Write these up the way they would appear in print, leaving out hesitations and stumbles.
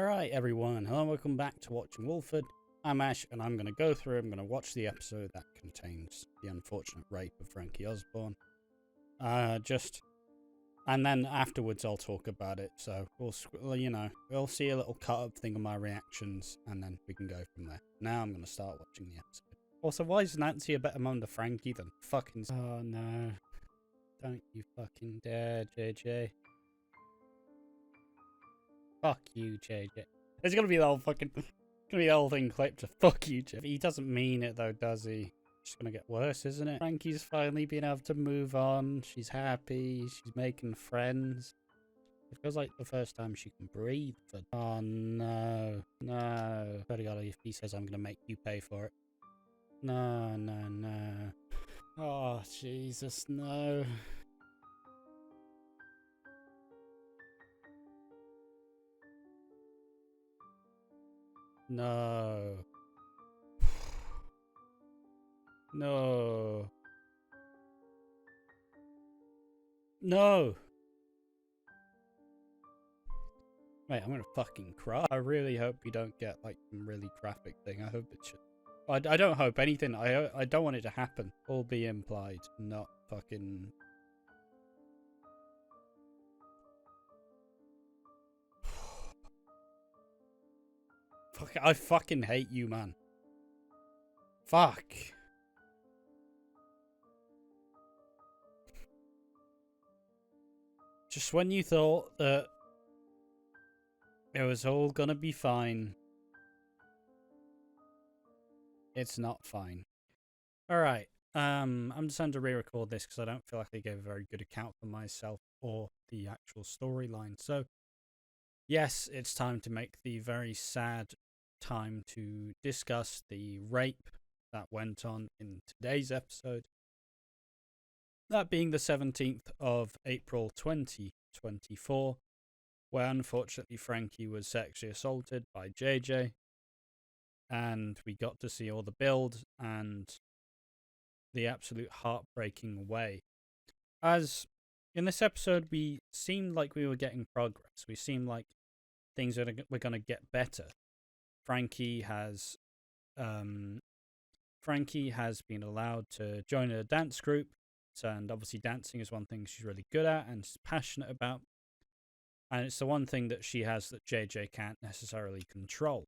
Alright everyone, hello and welcome back to Watching Walford. I'm Ash and I'm going to watch the episode that contains the unfortunate rape of Frankie Osborne. And then afterwards I'll talk about it, so we'll see a little cut-up thing of my reactions and then we can go from there. Now I'm going to start watching the episode. Also, why is Nancy a better mum to Frankie than fucking... Oh no. Don't you fucking dare, JJ. Fuck you, JJ. It's gonna be the whole thing clipped to fuck you, JJ. He doesn't mean it though, does he? It's gonna get worse, isn't it? Frankie's finally been able to move on. She's happy. She's making friends. It feels like the first time she can breathe. But oh no, no. Swear to God, if he says I'm gonna make you pay for it. No, no, no. Oh Jesus, no. No. No. No. Wait, I'm gonna fucking cry. I really hope you don't get like some really graphic thing. I hope it should. I don't hope anything. I don't want it to happen. All be implied, not fucking. Fuck, I fucking hate you, man. Fuck. Just when you thought that it was all gonna be fine, it's not fine. Alright, I'm just going to re-record this because I don't feel like I gave a very good account for myself or the actual storyline. So, yes, it's time to make the very sad time to discuss the rape that went on in today's episode. That being the 17th of April 2024, where unfortunately Frankie was sexually assaulted by JJ. And we got to see all the build and the absolute heartbreaking way. As in this episode, we seemed like we were getting progress. We seemed like things were going to get better. Frankie has been allowed to join a dance group, and obviously dancing is one thing she's really good at and she's passionate about. And it's the one thing that she has that JJ can't necessarily control.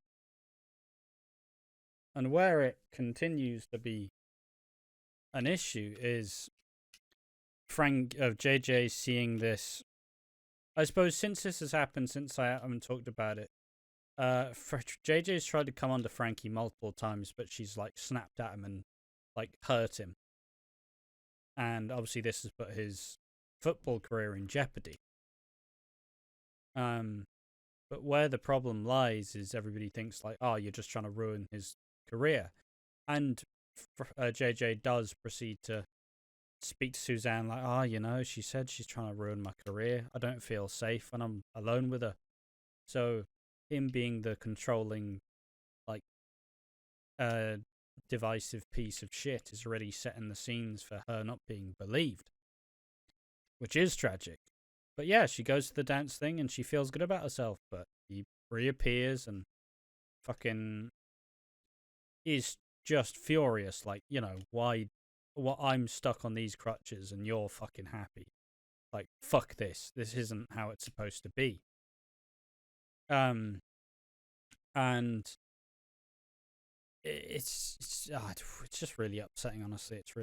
And where it continues to be an issue is JJ seeing this. I suppose since this has happened, since I haven't talked about it, JJ's tried to come onto Frankie multiple times, but she's like snapped at him and like hurt him. And obviously this has put his football career in jeopardy. But where the problem lies is everybody thinks like, oh, you're just trying to ruin his career. And JJ does proceed to speak to Suzanne like, oh, she said she's trying to ruin my career. I don't feel safe when I'm alone with her. So him being the controlling, like, divisive piece of shit is already setting the scenes for her not being believed, which is tragic. But yeah, she goes to the dance thing and she feels good about herself, but he reappears and fucking is just furious, like, why I'm stuck on these crutches and you're fucking happy. Like, fuck this. This isn't how it's supposed to be. And it's just really upsetting, honestly. It's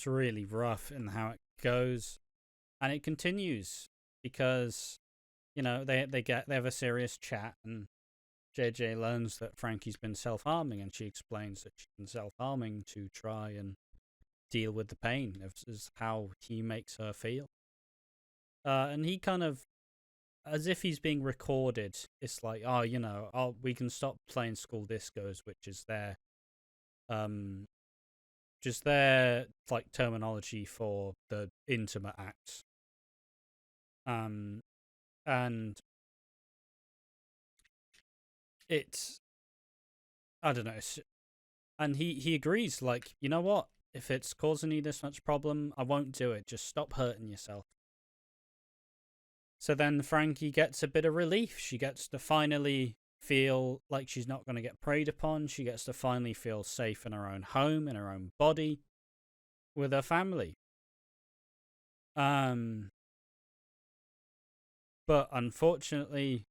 really rough in how it goes. And it continues because, they have a serious chat and JJ learns that Frankie's been self-harming, and she explains that she's been self-harming to try and deal with the pain. This is how he makes her feel. And he kind of, as if he's being recorded, it's like, we can stop playing school discos, which is their like terminology for the intimate acts. And it's, I don't know. And he agrees, like, you know what? If it's causing you this much problem, I won't do it. Just stop hurting yourself. So then Frankie gets a bit of relief. She gets to finally feel like she's not going to get preyed upon. She gets to finally feel safe in her own home, in her own body, with her family. But unfortunately,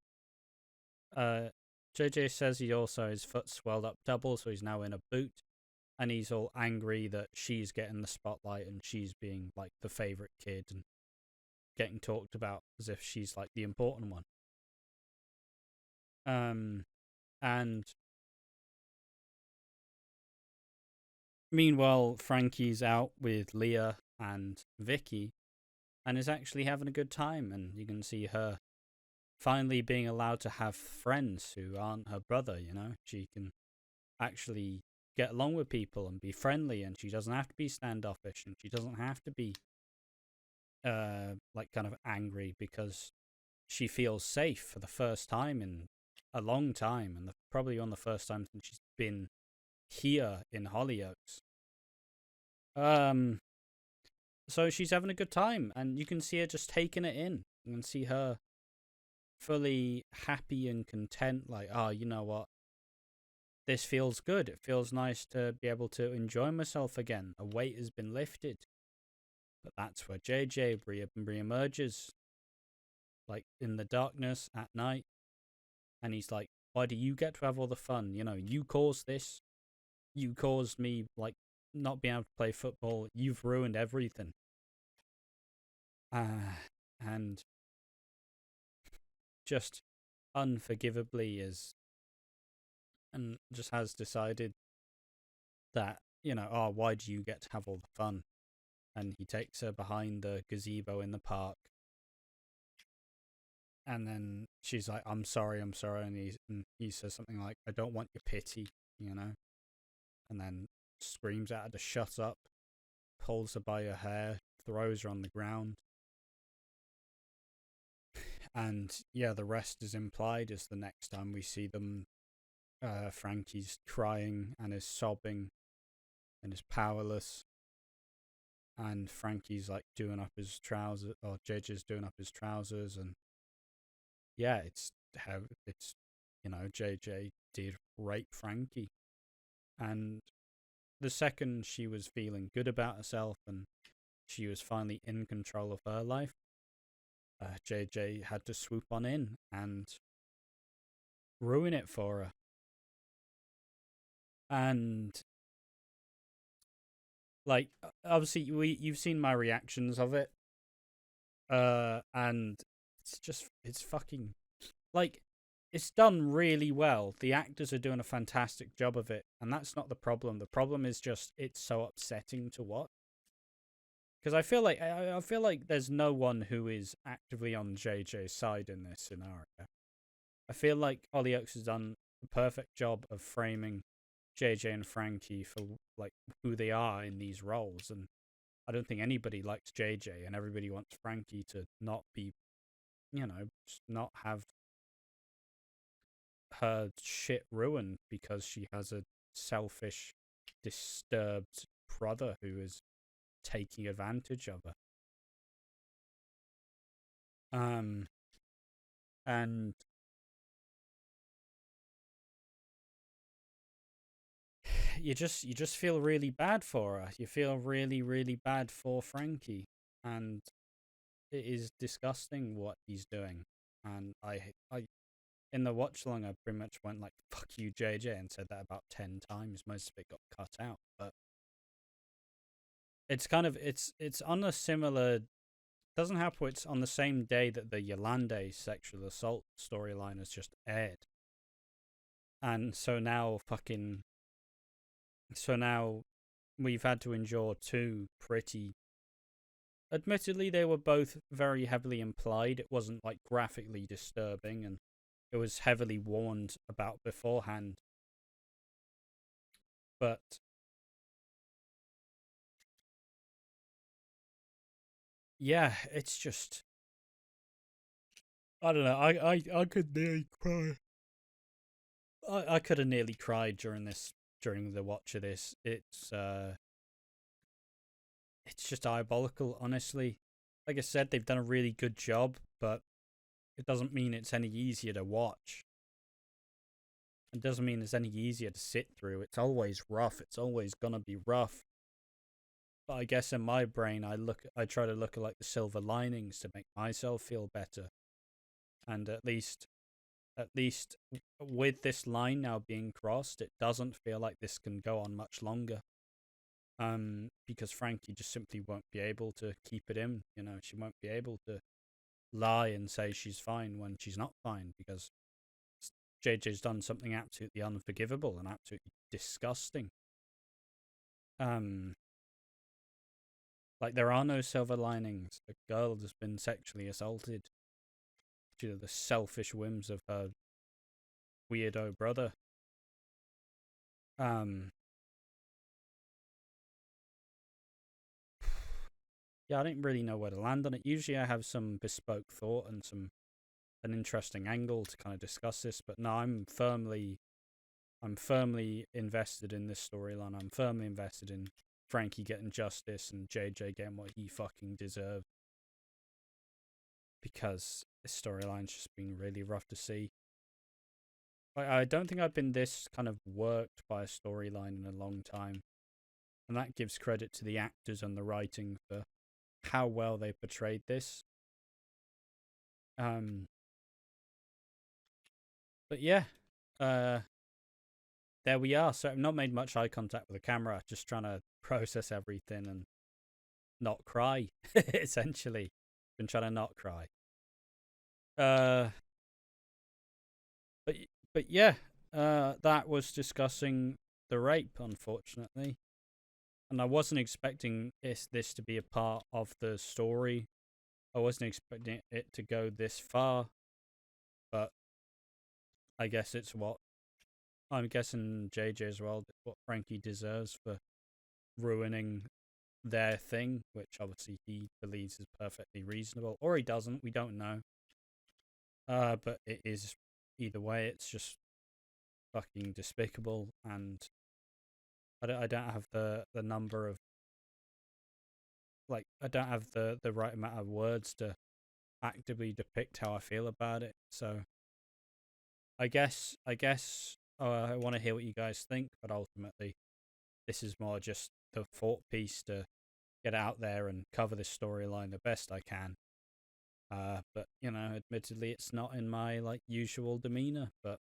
JJ says his foot swelled up double, so he's now in a boot, and he's all angry that she's getting the spotlight and she's being like the favorite kid and getting talked about as if she's like the important one. And meanwhile, Frankie's out with Leah and Vicky and is actually having a good time, and you can see her finally being allowed to have friends who aren't her brother, you know? She can actually get along with people and be friendly, and she doesn't have to be standoffish, and she doesn't have to be like kind of angry, because she feels safe for the first time in a long time, and probably on the first time since she's been here in Hollyoaks. So she's having a good time, and you can see her just taking it in. You can see her fully happy and content, like, oh, you know what? This feels good. It feels nice to be able to enjoy myself again. A weight has been lifted. But that's where JJ re-emerges, like in the darkness at night. And he's like, why do you get to have all the fun? You know, you caused this. You caused me, like, not being able to play football. You've ruined everything. And just unforgivably and just has decided that, you know, oh, why do you get to have all the fun? And he takes her behind the gazebo in the park. And then she's like, I'm sorry. And he says something like, I don't want your pity, you know? And then screams at her to shut up, pulls her by her hair, throws her on the ground. And yeah, the rest is implied as the next time we see them, Frankie's crying and is sobbing and is powerless. And Frankie's like doing up his trousers, or JJ's doing up his trousers, and yeah, it's you know, JJ did rape Frankie. And the second she was feeling good about herself and she was finally in control of her life, JJ had to swoop on in and ruin it for her. And like, obviously you've seen my reactions of it, and it's fucking, like, it's done really well. The actors are doing a fantastic job of it, and that's not the problem. The problem is just it's so upsetting to watch. Because I feel like there's no one who is actively on JJ's side in this scenario. I feel like Hollyoaks has done a perfect job of framing JJ and Frankie for like who they are in these roles, and I don't think anybody likes JJ, and everybody wants Frankie to not be, you know, just not have her shit ruined because she has a selfish, disturbed brother who is taking advantage of her. And you just feel really bad for her. You feel really, really bad for Frankie, and it is disgusting what he's doing. And I in the watch along, I pretty much went like, fuck you, JJ, and said that about 10 times. Most of it got cut out, but it's kind of, it's on a similar, doesn't happen, it's on the same day that the Yolande sexual assault storyline has just aired. And so now we've had to endure two pretty, admittedly they were both very heavily implied. It wasn't like graphically disturbing, and it was heavily warned about beforehand. But yeah, it's just, I don't know. I could nearly cry. I could have nearly cried during the watch of this. It's just diabolical, honestly. Like I said, they've done a really good job, but it doesn't mean it's any easier to watch. It doesn't mean it's any easier to sit through. It's always rough. It's always gonna be rough. But I guess in my brain, I try to look at like the silver linings to make myself feel better. And at least with this line now being crossed, it doesn't feel like this can go on much longer. Because Frankie just simply won't be able to keep it in. You know, she won't be able to lie and say she's fine when she's not fine, because JJ's done something absolutely unforgivable and absolutely disgusting. Like, there are no silver linings. A girl has been sexually assaulted due to the selfish whims of her weirdo brother. Yeah, I didn't really know where to land on it. Usually I have some bespoke thought and an interesting angle to kind of discuss this, but no, I'm firmly invested in this storyline. I'm firmly invested in Frankie getting justice and JJ getting what he fucking deserved. Because this storyline's just been really rough to see. I don't think I've been this kind of worked by a storyline in a long time. And that gives credit to the actors and the writing for how well they portrayed this. But yeah, there we are. So I've not made much eye contact with the camera, just trying to process everything and not cry, essentially. Been trying to not cry. But yeah, that was discussing the rape, unfortunately. And I wasn't expecting this to be a part of the story. I wasn't expecting it to go this far. But I guess it's what... I'm guessing JJ as well, what Frankie deserves for ruining their thing, which obviously he believes is perfectly reasonable. Or he doesn't, we don't know. But it is... Either way, it's just fucking despicable, and I don't have the number of, like, I don't have the right amount of words to actively depict how I feel about it. So I guess I want to hear what you guys think, but ultimately this is more just the thought piece to get out there and cover this storyline the best I can. But you know, admittedly, it's not in my like usual demeanor. But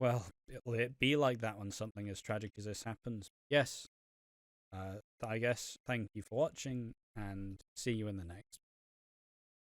well, will it be like that when something as tragic as this happens? Yes. I guess thank you for watching, and see you in the next.